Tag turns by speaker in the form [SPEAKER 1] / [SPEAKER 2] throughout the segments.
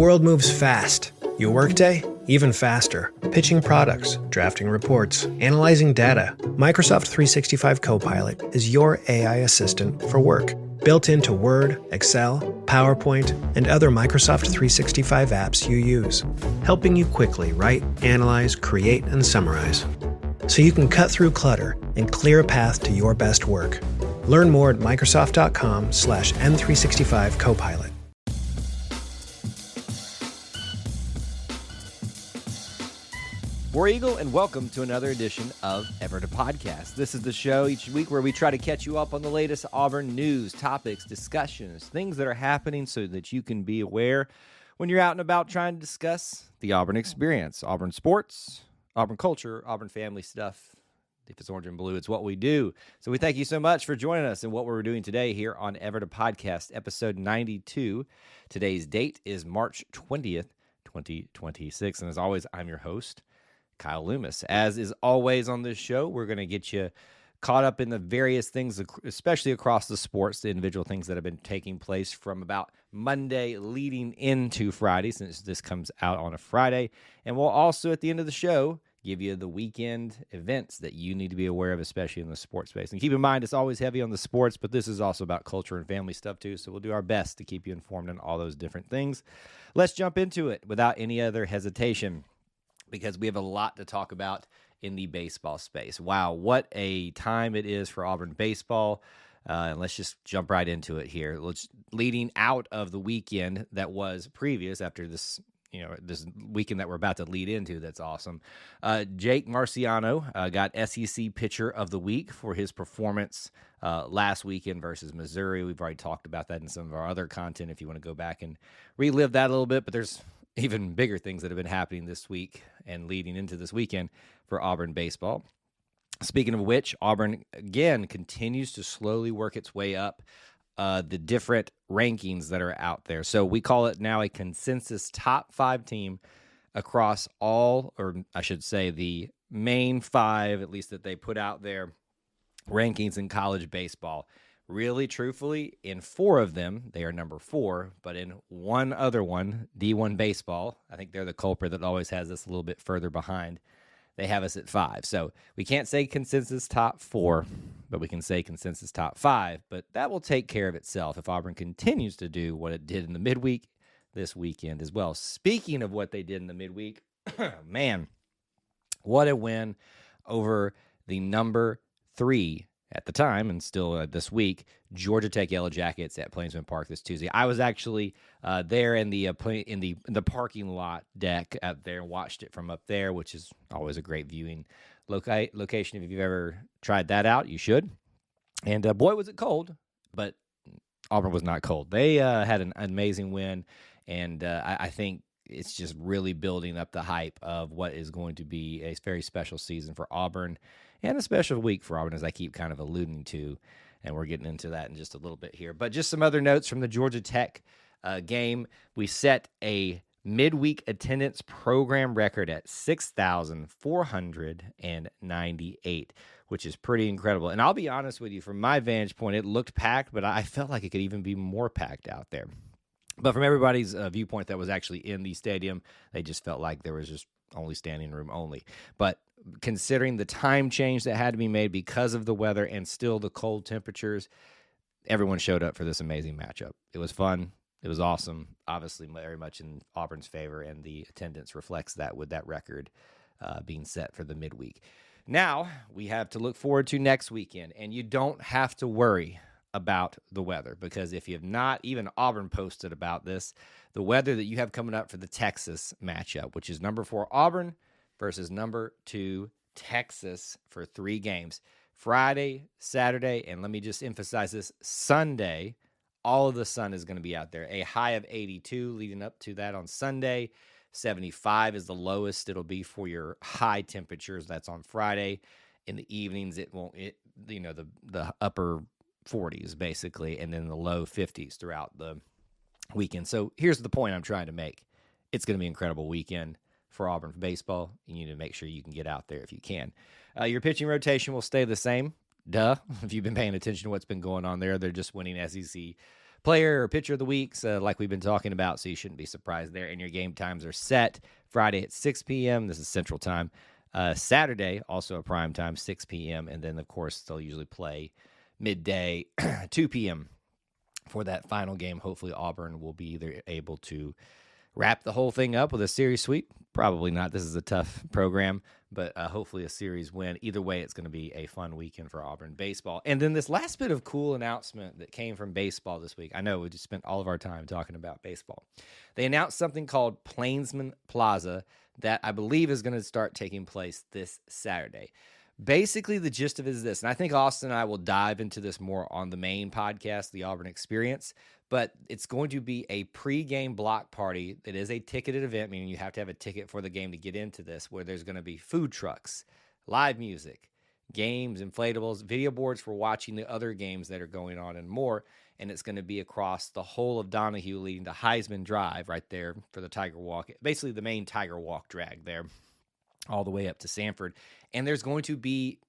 [SPEAKER 1] world moves fast. Your workday, even faster. Pitching products, drafting reports, analyzing data. Microsoft 365 Copilot is your AI assistant for work. Built into Word, Excel, PowerPoint, and other Microsoft 365 apps you use. Helping you quickly write, analyze, create, and summarize. So you can cut through clutter and clear a path to your best work. Learn more at Microsoft.com/M365 Copilot.
[SPEAKER 2] War Eagle, and welcome to another edition of Ever to Podcast. This is the show each week where we try to catch you up on the latest Auburn news, topics, discussions, things that are happening so that you can be aware when you're out and about trying to discuss the Auburn experience, Auburn sports, Auburn culture, Auburn family stuff. If it's orange and blue, it's what we do. So we thank you so much for joining us in what we're doing today here on Ever to Podcast, episode 92. Today's date is March 20th, 2026. And as always, I'm your host, Kyle Loomis. As is always on this show, we're going to get you caught up in the various things, especially across the sports, the individual things that have been taking place from about Monday leading into Friday, since this comes out on a Friday. And we'll also, at the end of the show, give you the weekend events that you need to be aware of, especially in the sports space. And keep in mind, it's always heavy on the sports, but this is also about culture and family stuff too. So we'll do our best to keep you informed on all those different things. Let's jump into it without any other hesitation, because we have a lot to talk about in the baseball space. Wow, what a time it is for Auburn baseball. And let's just jump right into it here. Leading out of the weekend that was previous after this, this weekend that we're about to lead into, that's awesome. Jake Marciano got SEC Pitcher of the Week for his performance last weekend versus Missouri. We've already talked about that in some of our other content if you want to go back and relive that a little bit, but there's even bigger things that have been happening this week and leading into this weekend for Auburn baseball. Speaking of which, Auburn, again, continues to slowly work its way up the different rankings that are out there. So we call it now a consensus top 5 team across all, or I should say the main 5, at least that they put out there, rankings in college baseball. Really, truthfully, in 4 of them, they are number 4, but in one other one, D1 baseball, I think they're the culprit that always has us a little bit further behind. They have us at 5. So we can't say consensus top 4, but we can say consensus top 5. But that will take care of itself if Auburn continues to do what it did in the midweek this weekend as well. Speaking of what they did in the midweek, man, what a win over the number 3 at the time, and still this week, Georgia Tech Yellow Jackets at Plainsman Park this Tuesday. I was actually there in the parking lot deck out there and watched it from up there, which is always a great viewing location. If you've ever tried that out, you should. And boy, was it cold, but Auburn was not cold. They had an amazing win, and I think it's just really building up the hype of what is going to be a very special season for Auburn and a special week for Auburn, as I keep kind of alluding to, and we're getting into that in just a little bit here. But just some other notes from the Georgia Tech game. We set a midweek attendance program record at 6,498, which is pretty incredible. And I'll be honest with you, from my vantage point, it looked packed, but I felt like it could even be more packed out there. But from everybody's viewpoint that was actually in the stadium, they just felt like there was just only standing room only. But considering the time change that had to be made because of the weather and still the cold temperatures, everyone showed up for this amazing matchup. It was fun. It was awesome. Obviously, very much in Auburn's favor, and the attendance reflects that with that record being set for the midweek. Now, we have to look forward to next weekend, and you don't have to worry about the weather, because if you have not, even Auburn posted about this, the weather that you have coming up for the Texas matchup, which is number 4 Auburn versus number 2 Texas for 3 games. Friday, Saturday, and let me just emphasize this, Sunday, all of the sun is going to be out there. A high of 82 leading up to that on Sunday. 75 is the lowest it'll be for your high temperatures. That's on Friday. In the evenings, the upper 40s basically, and then the low 50s throughout the weekend. So here's the point I'm trying to make. It's going to be an incredible weekend for Auburn baseball. You need to make sure you can get out there if you can. Your pitching rotation will stay the same. Duh. If you've been paying attention to what's been going on there, they're just winning SEC player or pitcher of the weeks, like we've been talking about, so you shouldn't be surprised there. And your game times are set. Friday at 6 p.m. This is Central Time. Saturday, also a prime time, 6 p.m. And then, of course, they'll usually play midday, 2 p.m. for that final game. Hopefully Auburn will be either able to wrap the whole thing up with a series sweep. Probably not. This is a tough program, but hopefully a series win. Either way, it's going to be a fun weekend for Auburn baseball. And then this last bit of cool announcement that came from baseball this week. I know we just spent all of our time talking about baseball. They announced something called Plainsman Plaza that I believe is going to start taking place this Saturday. Basically, the gist of it is this, and I think Austin and I will dive into this more on the main podcast, The Auburn Experience, but it's going to be a pregame block party that is a ticketed event, meaning you have to have a ticket for the game to get into this, where there's going to be food trucks, live music, games, inflatables, video boards for watching the other games that are going on, and more, and it's going to be across the whole of Donahue leading to Heisman Drive right there for the Tiger Walk, basically the main Tiger Walk drag there, all the way up to Sanford. And there's going to be,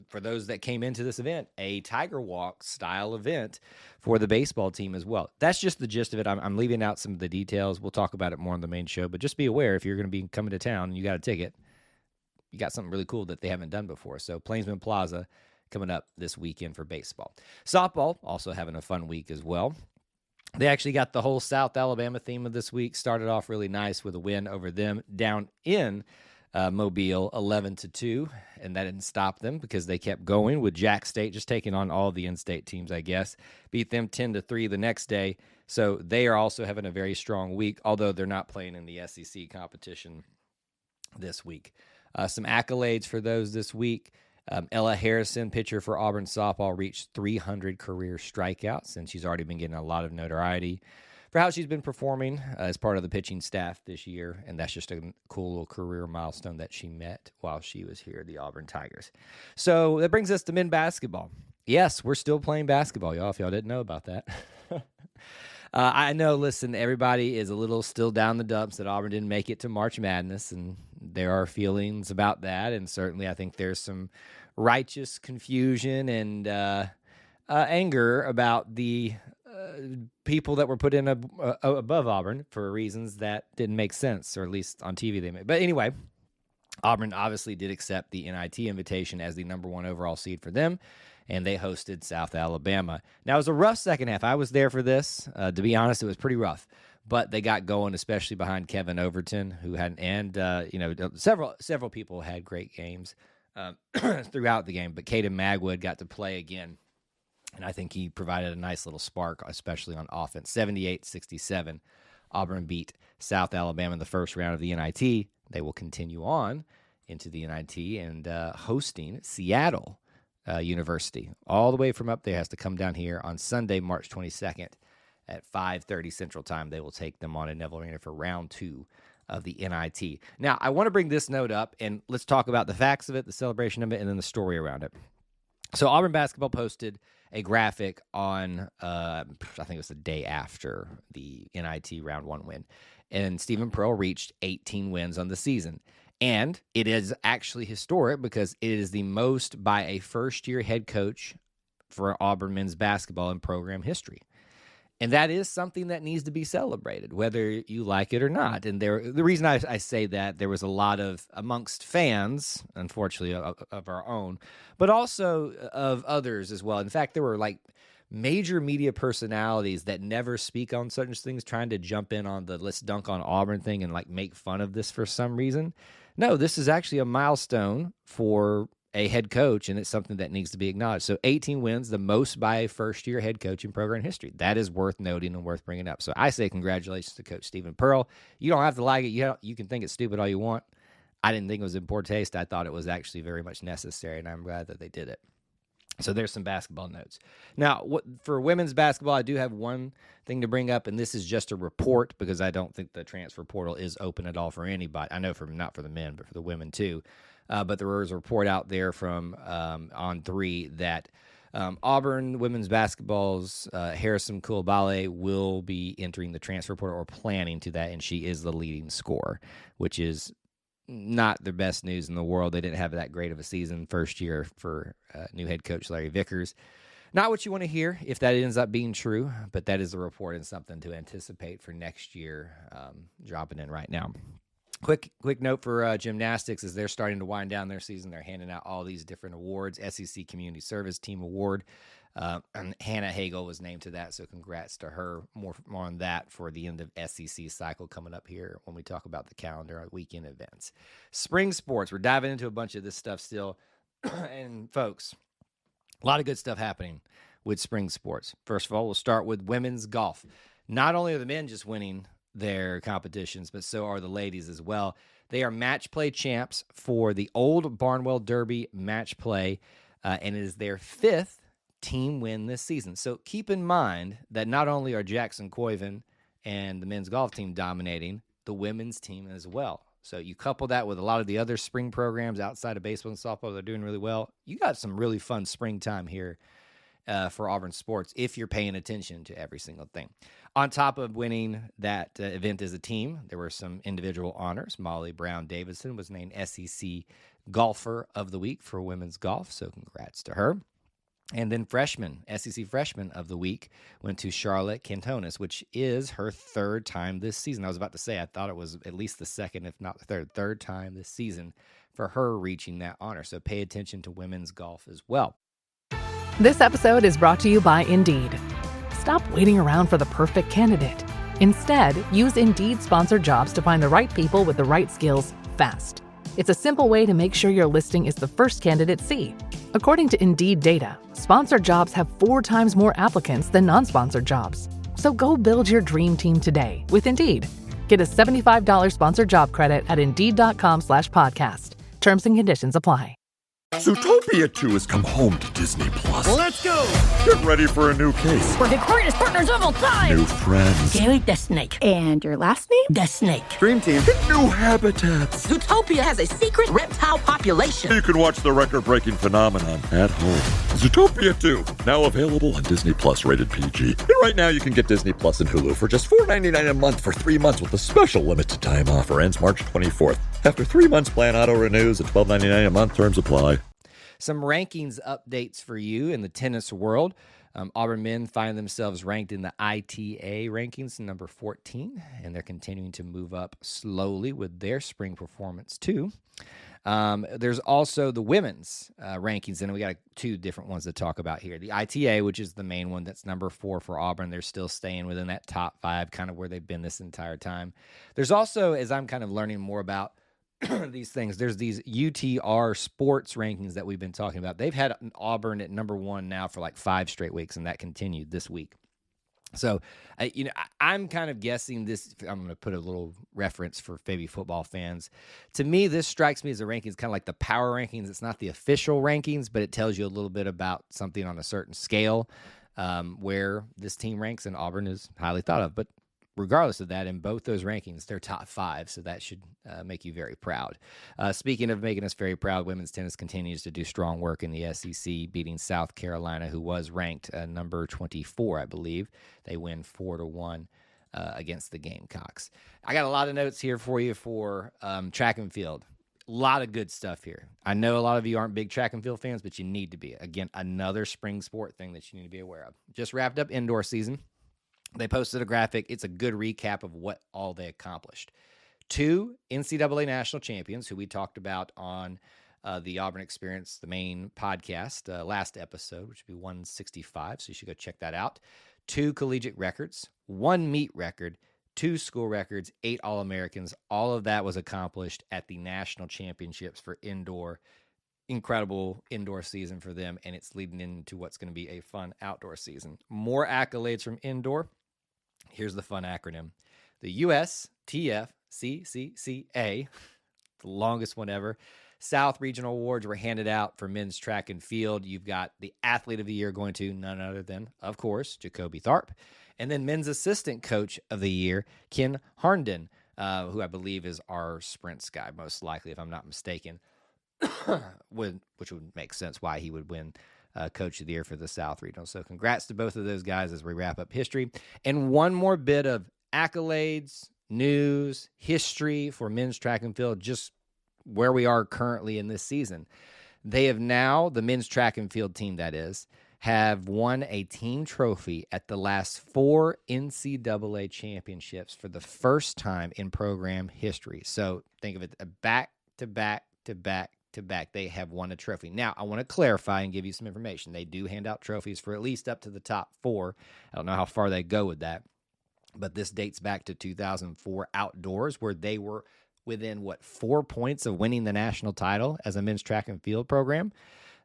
[SPEAKER 2] for those that came into this event, a Tiger Walk style event for the baseball team as well. That's just the gist of it. I'm leaving out some of the details. We'll talk about it more on the main show, but just be aware if you're going to be coming to town and you got a ticket, you got something really cool that they haven't done before. So Plainsman Plaza coming up this weekend for baseball. Softball also having a fun week as well. They actually got the whole South Alabama theme of this week. Started off really nice with a win over them down in Mobile, 11-2, and that didn't stop them because they kept going with Jack State just taking on all the in-state teams, I guess. Beat them 10-3 the next day, so they are also having a very strong week, although they're not playing in the SEC competition this week. Some accolades for those this week. Ella Harrison, pitcher for Auburn softball, reached 300 career strikeouts, and she's already been getting a lot of notoriety for how she's been performing as part of the pitching staff this year, and that's just a cool little career milestone that she met while she was here at the Auburn Tigers. So that brings us to men basketball. Yes, we're still playing basketball, y'all, if y'all didn't know about that. I know, listen, everybody is a little still down the dumps that Auburn didn't make it to March Madness, and there are feelings about that, and certainly I think there's some righteous confusion and anger about the people that were put in above Auburn for reasons that didn't make sense, or at least on TV they made. But anyway, Auburn obviously did accept the NIT invitation as the number one overall seed for them, and they hosted South Alabama. Now, it was a rough second half. I was there for this. To be honest, it was pretty rough. But they got going, especially behind Kevin Overton, who had, and several people had great games throughout the game. But Caden Magwood got to play again, and I think he provided a nice little spark, especially on offense. 78-67, Auburn beat South Alabama in the first round of the NIT. They will continue on into the NIT and hosting Seattle University. All the way from up there, has to come down here on Sunday, March 22nd at 5:30 Central Time. They will take them on at Neville Arena for round 2 of the NIT. Now, I want to bring this note up, and let's talk about the facts of it, the celebration of it, and then the story around it. So Auburn basketball posted a graphic on, I think it was the day after the NIT round 1 win, and Stephen Pearl reached 18 wins on the season. And it is actually historic because it is the most by a first-year head coach for Auburn men's basketball in program history. And that is something that needs to be celebrated, whether you like it or not. And the reason I say that, there was a lot of, amongst fans, unfortunately, of our own, but also of others as well. In fact, there were like major media personalities that never speak on such things trying to jump in on the let's dunk on Auburn thing and like make fun of this for some reason. No, this is actually a milestone for a head coach, and it's something that needs to be acknowledged. So 18 wins, the most by a first-year head coach in program history. That is worth noting and worth bringing up. So I say congratulations to Coach Stephen Pearl. You don't have to like it. You can think it's stupid all you want. I didn't think it was in poor taste. I thought it was actually very much necessary, and I'm glad that they did it. So there's some basketball notes. Now, for women's basketball, I do have one thing to bring up, and this is just a report because I don't think the transfer portal is open at all for anybody. I know not for the men, but for the women too. But there was a report out there from On3 that Auburn women's basketball's Harrison Koulibaly will be entering the transfer portal or planning to that, and she is the leading scorer, which is not the best news in the world. They didn't have that great of a season first year for new head coach Larry Vickers. Not what you want to hear if that ends up being true, but that is a report and something to anticipate for next year, dropping in right now. Quick note for gymnastics as they're starting to wind down their season. They're handing out all these different awards. SEC Community Service Team Award. And Hannah Hagel was named to that, so congrats to her. More on that for the end of SEC cycle coming up here when we talk about the calendar of weekend events. Spring sports. We're diving into a bunch of this stuff still. And folks, a lot of good stuff happening with spring sports. First of all, we'll start with women's golf. Not only are the men just winning their competitions, but so are the ladies as well. They are match play champs for the Old Barnwell Derby match play, and it is their 5th team win this season. So keep in mind that not only are Jackson Coyven and the men's golf team dominating, the women's team as well. So you couple that with a lot of the other spring programs outside of baseball and softball, they're doing really well. You got some really fun springtime here for Auburn sports if you're paying attention to every single thing. On top of winning that event as a team, there were some individual honors. Molly Brown Davidson was named SEC Golfer of the Week for women's golf, so congrats to her. And then SEC Freshman of the Week went to Charlotte Cantonis, which is her 3rd time this season. I was about to say, I thought it was at least the 2nd, if not the 3rd time this season for her reaching that honor. So pay attention to women's golf as well.
[SPEAKER 3] This episode is brought to you by Indeed. Stop waiting around for the perfect candidate. Instead, use Indeed sponsored jobs to find the right people with the right skills fast. It's a simple way to make sure your listing is the first candidates see. According to Indeed data, sponsored jobs have 4 times more applicants than non-sponsored jobs. So go build your dream team today with Indeed. Get a $75 sponsored job credit at Indeed.com/podcast. Terms and conditions apply.
[SPEAKER 4] Zootopia 2 has come home to Disney+.
[SPEAKER 5] Let's go!
[SPEAKER 4] Get ready for a new case.
[SPEAKER 5] We're the greatest partners of all time!
[SPEAKER 4] New friends.
[SPEAKER 5] Gary the Snake.
[SPEAKER 6] And your last name?
[SPEAKER 5] The Snake.
[SPEAKER 4] Dream Team. New habitats.
[SPEAKER 5] Zootopia has a secret reptile population.
[SPEAKER 4] You can watch the record-breaking phenomenon at home. Zootopia 2, now available on Disney+, rated PG. And right now you can get Disney Plus and Hulu for just $4.99 a month for 3 months with a special limited time offer. Ends March 24th. After 3 months, plan auto-renews at $12.99 a month. Terms apply.
[SPEAKER 2] Some rankings updates for you in the tennis world. Auburn men find themselves ranked in the ITA rankings, number 14, and they're continuing to move up slowly with their spring performance, too. There's also the women's rankings, and we got 2 different ones to talk about here. The ITA, which is the main one, that's number 4 for Auburn. They're still staying within that top 5, kind of where they've been this entire time. There's also, as I'm kind of learning more about these things, there's these UTR sports rankings that we've been talking about. They've had Auburn at number 1 now for like 5 straight weeks, and that continued this week. So, I'm kind of guessing this. I'm going to put a little reference for maybe football fans. To me, this strikes me as a rankings, kind of like the power rankings. It's not the official rankings, but it tells you a little bit about something on a certain scale where this team ranks, and Auburn is highly thought of. But regardless of that, in both those rankings, they're top 5, so that should make you very proud. Speaking of making us very proud, women's tennis continues to do strong work in the SEC, beating South Carolina, who was ranked number 24, I believe. They win 4-1 against the Gamecocks. I got a lot of notes here for you for track and field. A lot of good stuff here. I know a lot of you aren't big track and field fans, but you need to be. Again, another spring sport thing that you need to be aware of. Just wrapped up indoor season. They posted a graphic. It's a good recap of what all they accomplished. 2 NCAA national champions, who we talked about on the Auburn Experience, the main podcast, last episode, which would be 165, so you should go check that out. 2 collegiate records, 1 meet record, 2 school records, 8 All-Americans. All of that was accomplished at the national championships for indoor. Incredible indoor season for them, and it's leading into what's going to be a fun outdoor season. More accolades from indoor. Here's the fun acronym. The USTFCCCA, the longest one ever. South Regional Awards were handed out for men's track and field. You've got the Athlete of the Year going to none other than, of course, Jacoby Tharp. And then Men's Assistant Coach of the Year, Ken Harnden, who I believe is our sprints guy, most likely, if I'm not mistaken. Which would make sense why he would win Coach of the Year for the South Regional. So congrats to both of those guys as we wrap up history. And one more bit of accolades, news, history for men's track and field, just where we are currently in this season. They have now, the men's track and field team that is, have won a team trophy at the last 4 NCAA championships for the first time in program history. So think of it back to back to back to back. They have won a trophy. Now, I want to clarify and give you some information. They do hand out trophies for at least up to the top 4. I don't know how far they go with that, but this dates back to 2004 outdoors, where they were within, 4 points of winning the national title as a men's track and field program.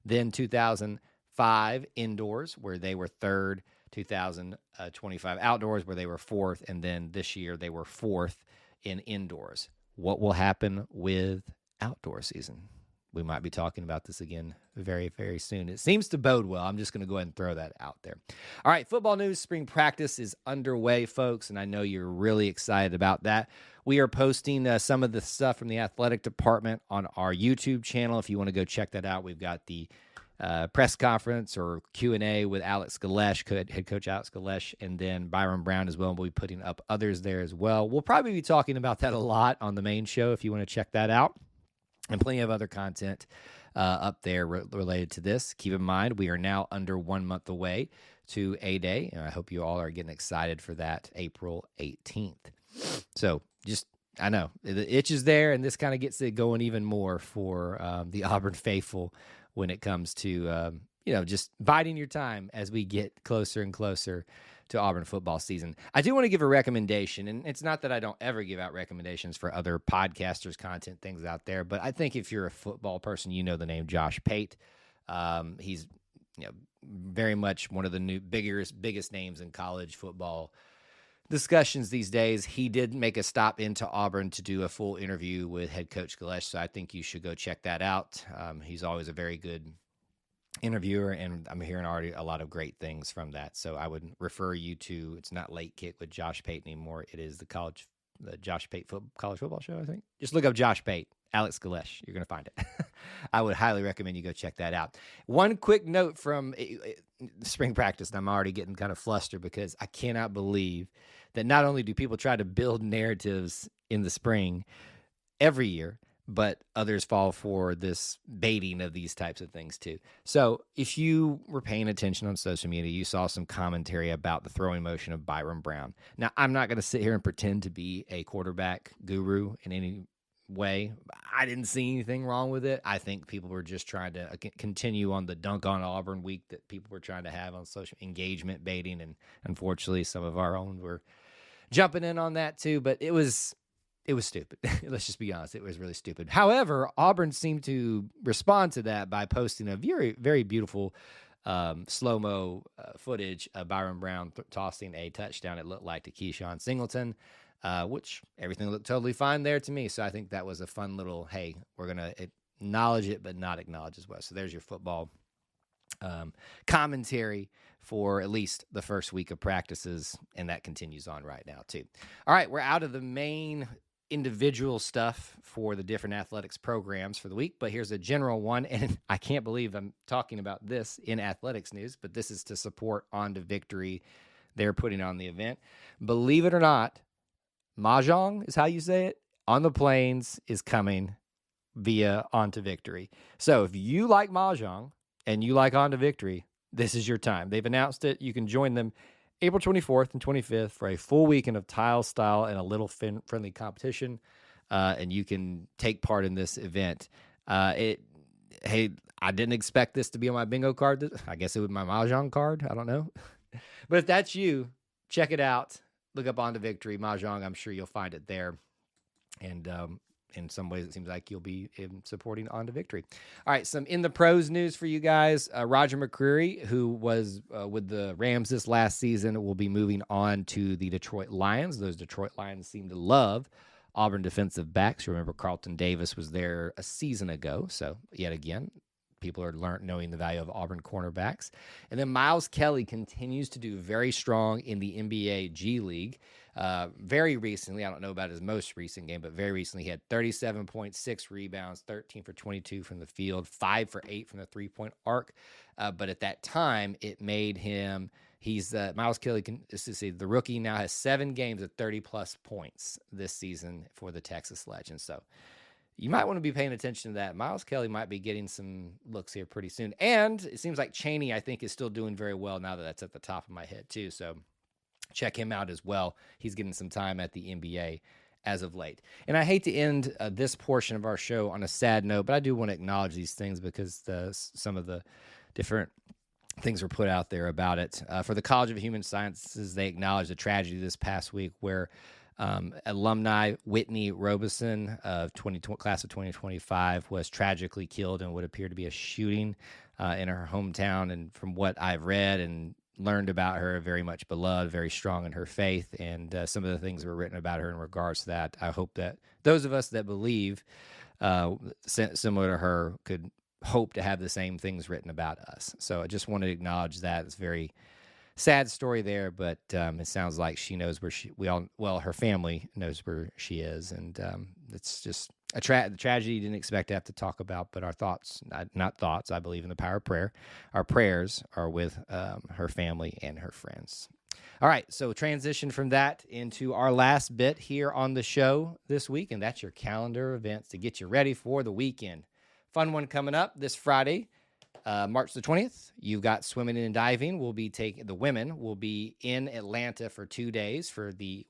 [SPEAKER 2] Then 2005 indoors, where they were 3rd, 2025 outdoors, where they were 4th, and then this year they were 4th in indoors. What will happen with outdoor season? We might be talking about this again very, very soon. It seems to bode well. I'm just going to go ahead and throw that out there. All right, football news. Spring practice is underway, folks, and I know you're really excited about that. We are posting some of the stuff from the athletic department on our YouTube channel. If you want to go check that out, we've got the press conference or Q&A with Alex Galesh, head coach Alex Galesh, and then Byron Brown as well. We'll be putting up others there as well. We'll probably be talking about that a lot on the main show if you want to check that out. And plenty of other content up there related to this. Keep in mind, we are now under 1 month away to A-Day, and I hope you all are getting excited for that April 18th. So I know, the itch is there, and this kind of gets it going even more for the Auburn faithful when it comes to, just biding your time as we get closer and closer to Auburn football season. I do want to give a recommendation, and it's not that I don't ever give out recommendations for other podcasters, content, things out there, but I think if you're a football person, you know the name Josh Pate. He's very much one of the biggest names in college football discussions these days. He did make a stop into Auburn to do a full interview with head coach Galesh, so I think you should go check that out. He's always a very good interviewer, and I'm hearing already a lot of great things from that. So I would refer you to, it's not Late Kick with Josh Pate anymore. It is the Josh Pate college football show, I think. Just look up Josh Pate, Alex Galesh. You're going to find it. I would highly recommend you go check that out. One quick note from spring practice, and I'm already getting kind of flustered because I cannot believe that not only do people try to build narratives in the spring every year, but others fall for this baiting of these types of things too. So if you were paying attention on social media, you saw some commentary about the throwing motion of Byron Brown. Now, I'm not going to sit here and pretend to be a quarterback guru in any way. I didn't see anything wrong with it. I think people were just trying to continue on the dunk on Auburn week that people were trying to have on social engagement baiting, and unfortunately some of our own were jumping in on that too, but it was stupid. Let's just be honest. It was really stupid. However, Auburn seemed to respond to that by posting a very, very beautiful slow-mo footage of Byron Brown tossing a touchdown, it looked like, to Keyshawn Singleton, which everything looked totally fine there to me. So I think that was a fun little, hey, we're going to acknowledge it but not acknowledge as well. So there's your football commentary for at least the first week of practices, and that continues on right now too. All right, we're out of the main individual stuff for the different athletics programs for the week, but here's a general one, and I can't believe I'm talking about this in athletics news, but this is to support On to Victory. They're putting on the event. Believe it or not, Mahjong is how you say it, on the Plains is coming via On to Victory. So if you like Mahjong and you like On to Victory, this is your time. They've announced it. You can join them April 24th and 25th for a full weekend of tile style and a little friendly competition, and you can take part in this event. Hey, I didn't expect this to be on my bingo card. I guess it was my Mahjong card. I don't know. But if that's you, check it out. Look up On to Victory, Mahjong. I'm sure you'll find it there. And in some ways, it seems like you'll be supporting On to Victory. All right, some in the pros news for you guys. Roger McCreary, who was with the Rams this last season, will be moving on to the Detroit Lions. Those Detroit Lions seem to love Auburn defensive backs. Remember, Carlton Davis was there a season ago. So, yet again, people are knowing the value of Auburn cornerbacks. And then Miles Kelly continues to do very strong in the NBA G League. Very recently, I don't know about his most recent game, but very recently he had 37.6 rebounds, 13 for 22 from the field, 5 for 8 from the three-point arc. But at that time, it made him, Miles Kelly, the rookie now has 7 games of 30-plus points this season for the Texas Legends. So you might want to be paying attention to that. Miles Kelly might be getting some looks here pretty soon. And it seems like Cheney, I think, is still doing very well now that that's at the top of my head, too. So check him out as well. He's getting some time at the NBA as of late. And I hate to end this portion of our show on a sad note, but I do want to acknowledge these things because some of the different things were put out there about it. For the College of Human Sciences, they acknowledged a tragedy this past week where alumni Whitney Robeson of class of 2025 was tragically killed in what appeared to be a shooting in her hometown. And from what I've read and learned about her, very much beloved, very strong in her faith, and some of the things that were written about her in regards to that. I hope that those of us that believe similar to her could hope to have the same things written about us. So I just wanted to acknowledge that. It's a very sad story there, but it sounds like she knows where her family knows where she is, and it's just a tragedy you didn't expect to have to talk about, but our thoughts, not thoughts, I believe in the power of prayer. Our prayers are with her family and her friends. All right, so transition from that into our last bit here on the show this week, and that's your calendar events to get you ready for the weekend. Fun one coming up this Friday, March the 20th. You've got swimming and diving. The women will be in Atlanta for 2 days for the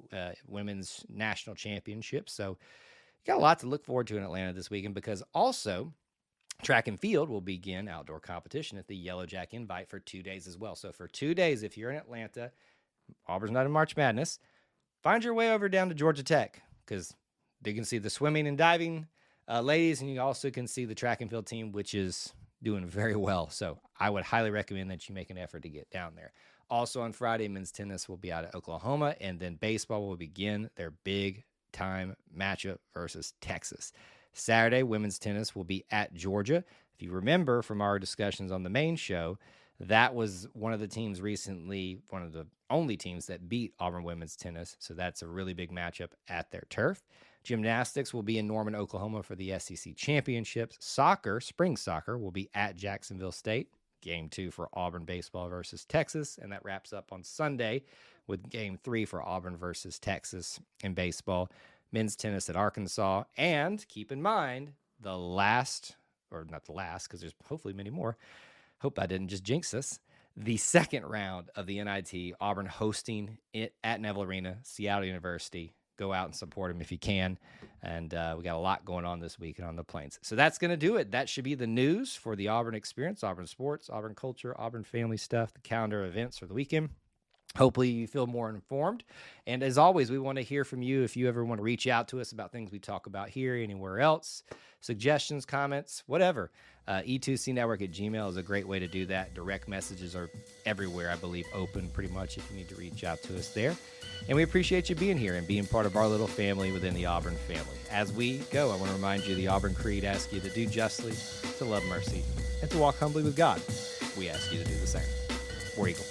[SPEAKER 2] Women's National Championship. So you got a lot to look forward to in Atlanta this weekend, because also track and field will begin outdoor competition at the Yellow Jack Invite for 2 days as well. So for 2 days, if you're in Atlanta, Auburn's not in March Madness, find your way over down to Georgia Tech, because you can see the swimming and diving ladies, and you also can see the track and field team, which is doing very well. So I would highly recommend that you make an effort to get down there. Also on Friday, men's tennis will be out at Oklahoma, and then baseball will begin their big time matchup versus Texas. Saturday, women's tennis will be at Georgia. If you remember from our discussions on the main show, that was one of the teams recently, one of the only teams that beat Auburn women's tennis. So that's a really big matchup at their turf. Gymnastics will be in Norman, Oklahoma for the SEC championships. Soccer, spring soccer, will be at Jacksonville State. Game 2 for Auburn baseball versus Texas. And that wraps up on Sunday with Game 3 for Auburn versus Texas in baseball. Men's tennis at Arkansas. And keep in mind, the last, or not the last, because there's hopefully many more. Hope I didn't just jinx us. The second round of the NIT, Auburn hosting it at Neville Arena, Seattle University. Go out and support them if you can. And we got a lot going on this weekend on the Plains. So that's going to do it. That should be the news for the Auburn experience, Auburn sports, Auburn culture, Auburn family stuff, the calendar events for the weekend. Hopefully you feel more informed. And as always, we want to hear from you if you ever want to reach out to us about things we talk about here, anywhere else, suggestions, comments, whatever. E2CNetwork@gmail is a great way to do that. Direct messages are everywhere, I believe, open pretty much if you need to reach out to us there. And we appreciate you being here and being part of our little family within the Auburn family. As we go, I want to remind you the Auburn Creed asks you to do justly, to love mercy, and to walk humbly with God. We ask you to do the same. War Eagle.